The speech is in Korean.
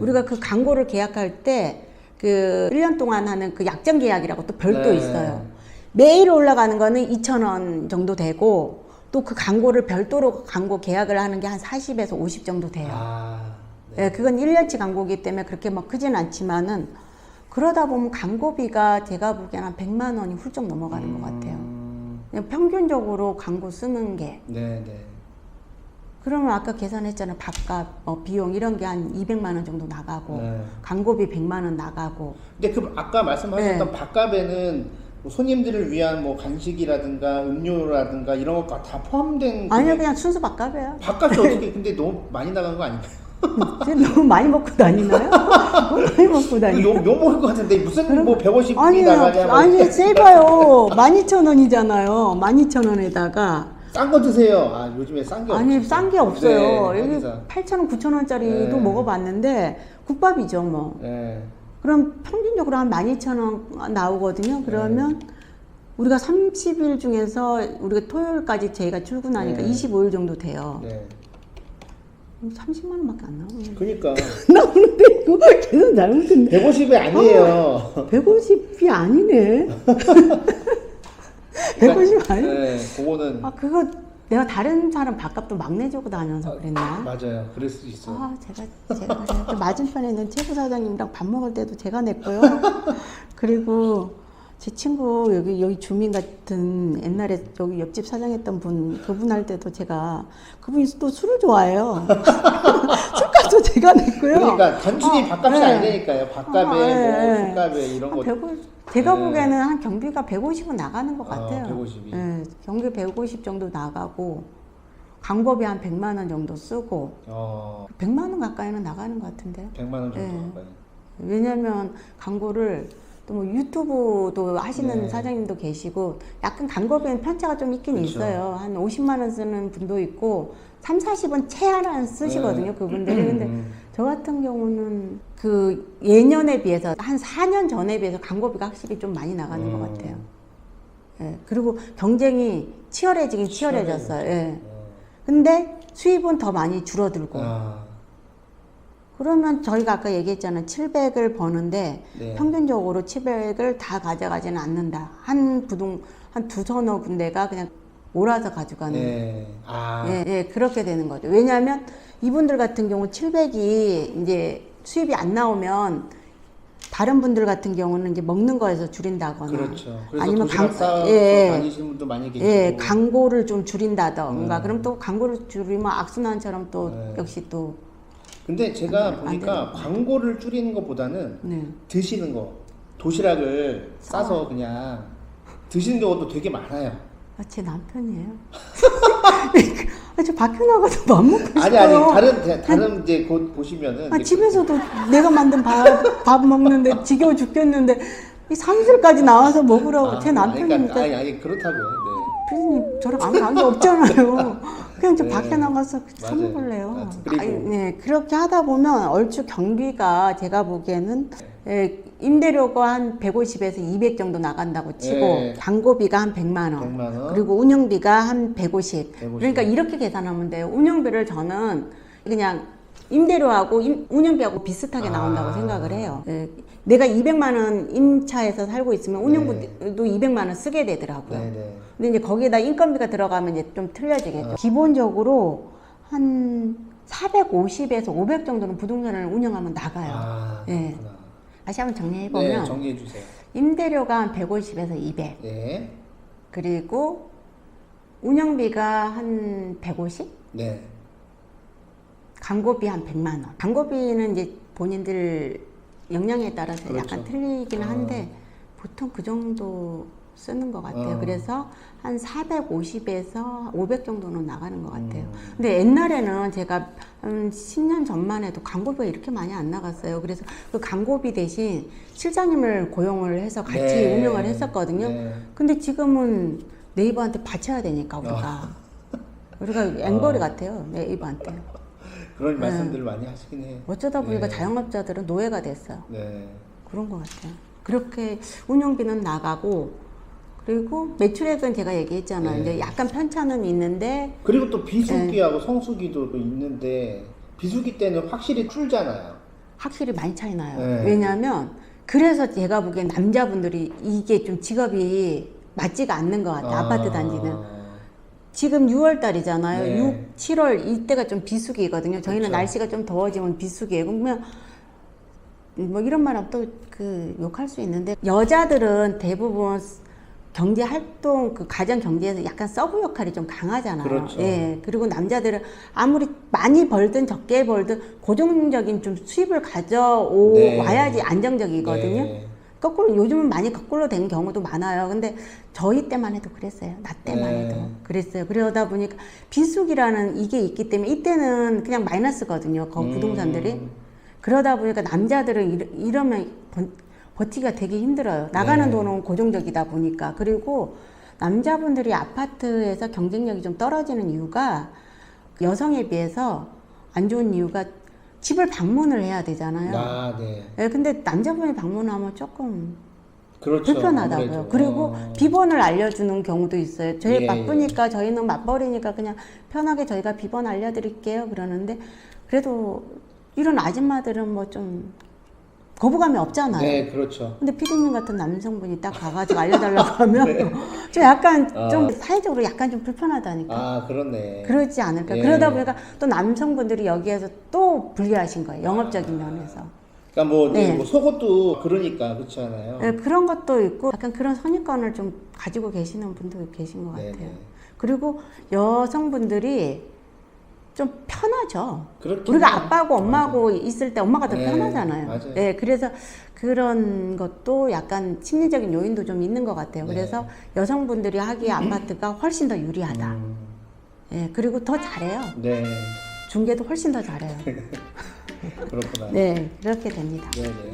우리가 그 광고를 계약할 때 그 1년 동안 하는 그 약정 계약이라고 또 별도 네. 있어요. 매일 올라가는 거는 2,000원 정도 되고 또 그 광고를 별도로 광고 계약을 하는 게 한 40에서 50 정도 돼요. 네. 예, 그건 1년치 광고기 때문에 그렇게 막 크진 않지만은 그러다 보면 광고비가 제가 보기에는 한 100만 원이 훌쩍 넘어가는 것 같아요. 그냥 평균적으로 광고 쓰는 게. 네. 그러면 아까 계산했잖아요. 밥값, 비용 이런 게 한 200만 원 정도 나가고 네. 광고비 100만 원 나가고. 근데 그 아까 말씀하셨던 밥값에는 뭐 손님들을 위한 뭐 간식이라든가 음료라든가 이런 거 다 포함된 아니요, 그냥 순수 밥값이에요. 밥값이 어떻게 근데 너무 많이 나간 거 아닌가요? 너무 많이 먹고 다니나요? 너무 많이 먹고 다니나요? 욕 먹을 것 같은데 무슨 뭐 150이 아니요, 나가냐 뭐 아니 세봐요. 12,000원이잖아요. 12,000원에다가 싼 거 드세요. 아 요즘에 싼 게 아니 싼 게 없어요. 네, 여기 여기서. 8,000원, 9,000원짜리도 네. 먹어봤는데 국밥이죠 뭐. 네. 그럼 평균적으로 한 12,000원 나오거든요. 그러면 우리가 30일 중에서 우리가 토요일까지 저희가 출근하니까 네. 25일 정도 돼요. 네. 30만 원밖에 안 나오는데. 그러니까 나오는데 이거 계산 잘못했네. 150이 아니에요. 150이 아니네. 150 아니네. 네, 그거는 아 그거 내가 다른 사람 밥값도 막 내주고 다녀서 그랬나? 맞아요. 그럴 수 있어. 아 제가 그 맞은편에 있는 최부 사장님이랑 밥 먹을 때도 제가 냈고요. 그리고 제 친구 여기 주민 같은 옛날에 여기 옆집 사장했던 분 그분 할 때도 제가 그분이 또 술을 좋아해요. 술값도 제가 냈고요. 그러니까 단순히 밥값이 네. 아니니까요. 밥값에 뭐 네. 술값에 이런 거. 제가 네. 보기에는 한 경비가 150은 나가는 것 같아요. 150이. 네, 경비 150 정도 나가고 광고비 한 100만 원 정도 쓰고 100만 원 가까이는 나가는 것 같은데요. 100만 원 정도 네. 가까이. 왜냐면 광고를 또 뭐 유튜브도 하시는 네. 사장님도 계시고 약간 광고비는 편차가 좀 있긴 그쵸. 있어요. 한 50만 원 쓰는 분도 있고 3, 40은 최하나 쓰시거든요. 네. 그분들이. 근데 저 같은 경우는 그 예년에 비해서 한 4년 전에 비해서 광고비가 확실히 좀 많이 나가는 것 같아요. 예. 그리고 경쟁이 치열해지긴 치열해졌어요. 예. 근데 수입은 더 많이 줄어들고. 그러면 저희가 아까 얘기했잖아요. 700을 버는데 네. 평균적으로 700을 다 가져가지는 않는다. 한 두서너 군데가 그냥 몰아서 가져가는. 네. 예, 그렇게 되는 거죠. 왜냐하면 이분들 같은 경우 700이 이제 수입이 안 나오면 다른 분들 같은 경우는 이제 먹는 거에서 줄인다거나 그렇죠. 그래서 아니면 도시락 싸서 다니시는 분도 많이 계시고. 예, 광고를 좀 줄인다던가 그럼 또 광고를 줄이면 악순환처럼 또 역시 또 근데 제가 안 보니까 광고를 줄이는 것보다는 네. 드시는 거 도시락을 싸서 그냥 드시는 경우도 되게 많아요. 아, 제 남편이에요. 저 밖에 나가서 밥 먹고 싶어요. 아니 다른 이제 곳 보시면은 이제 집에서도 내가 만든 밥 먹는데 지겨워 죽겠는데 이 사무실까지 나와서 먹으라고 제 남편이니까. 아니 그렇다고요. 피디님 저랑 아무 관계 없잖아요. 그냥 저 네. 밖에 나가서 사 맞아요. 먹을래요. 그리고 네, 그렇게 하다 보면 얼추 경비가 제가 보기에는 임대료가 한 150에서 200 정도 나간다고 치고 네. 광고비가 한 100만 원, 100만 원. 그리고 운영비가 한 150. 150. 그러니까 이렇게 계산하면 돼요. 운영비를 저는 그냥 임대료하고 운영비하고 비슷하게 나온다고 생각을 해요. 내가 200만 원 임차에서 살고 있으면 운영비도 200만 원 쓰게 되더라고요. 네네. 근데 이제 거기에다 인건비가 들어가면 이제 좀 틀려지겠죠. 기본적으로 한 450에서 500 정도는 부동산을 운영하면 나가요. 예. 그렇구나. 다시 한번 정리해보면 네, 정리해 주세요. 임대료가 한 150에서 200 네. 그리고 운영비가 한 150 네. 광고비 한 100만 원. 광고비는 이제 본인들 역량에 따라서 그렇죠. 약간 틀리기는 한데 보통 그 정도 쓰는 것 같아요. 그래서 한 450에서 500 정도는 나가는 것 같아요. 근데 옛날에는 제가 한 10년 전만 해도 광고비가 이렇게 많이 안 나갔어요. 그래서 그 광고비 대신 실장님을 고용을 해서 같이 네. 운영을 했었거든요. 네. 근데 지금은 네이버한테 바쳐야 되니까 우리가 앵벌이 같아요. 네이버한테. 그런 말씀들을 많이 하시긴 해요. 어쩌다 보니까 네. 자영업자들은 노예가 됐어요. 네. 그런 것 같아요. 그렇게 운영비는 나가고 그리고 매출액은 제가 얘기했잖아요. 네. 이제 약간 편차는 있는데 그리고 또 비수기하고 성수기도 또 있는데 비수기 때는 확실히 줄잖아요. 확실히 많이 차이 나요. 네. 왜냐하면 그래서 제가 보기엔 남자분들이 이게 좀 직업이 맞지가 않는 것 같아요. 아파트 단지는. 지금 6월 달이잖아요. 네. 6, 7월 이때가 좀 비수기거든요. 저희는 그렇죠. 날씨가 좀 더워지면 비수기예요. 그러면 뭐 이런 말 하면 또 그 욕할 수 있는데 여자들은 대부분 경제 활동 그 가정 경제에서 약간 서브 역할이 좀 강하잖아요. 그렇죠. 예. 그리고 남자들은 아무리 많이 벌든 적게 벌든 고정적인 좀 수입을 가져와야지 네. 안정적이거든요. 네. 거꾸로 요즘은 많이 거꾸로 된 경우도 많아요. 근데 저희 때만 해도 그랬어요. 나 때만 네. 해도 그랬어요. 그러다 보니까 비수기라는 이게 있기 때문에 이때는 그냥 마이너스거든요. 부동산들이. 그러다 보니까 남자들은 이러면 버티기가 되게 힘들어요. 나가는 네. 돈은 고정적이다 보니까. 그리고 남자분들이 아파트에서 경쟁력이 좀 떨어지는 이유가 여성에 비해서 안 좋은 이유가 집을 방문을 해야 되잖아요. 아, 네. 예, 근데 남자분이 방문하면 조금 그렇죠. 불편하다고요. 아무래도. 그리고 비번을 알려주는 경우도 있어요. 저희 예, 바쁘니까 저희는 맞벌이니까 그냥 편하게 저희가 비번 알려드릴게요. 그러는데 그래도 이런 아줌마들은 뭐 좀 거부감이 없잖아요. 네, 그렇죠. 근데 피디님 같은 남성분이 딱 가가지고 알려달라고 하면 좀 약간 좀 사회적으로 약간 좀 불편하다니까. 아, 그렇네. 그러지 않을까. 예. 그러다 보니까 또 남성분들이 여기에서 또 불리하신 거예요. 영업적인 면에서. 그러니까 뭐, 네. 뭐 속옷도 그러니까 그렇지 않아요? 네, 그런 것도 있고 약간 그런 선입관을 좀 가지고 계시는 분도 계신 것 같아요. 네네. 그리고 여성분들이 좀 편하죠. 그렇긴 우리가 해요. 아빠하고 엄마하고 있을 때 엄마가 더 네, 편하잖아요. 맞아요. 네, 그래서 그런 것도 약간 심리적인 요인도 좀 있는 것 같아요. 네. 그래서 여성분들이 하기에 아파트가 훨씬 더 유리하다. 음, 네, 그리고 더 잘해요. 네. 중개도 훨씬 더 잘해요. 그렇구나. 네, 그렇게 됩니다. 네네.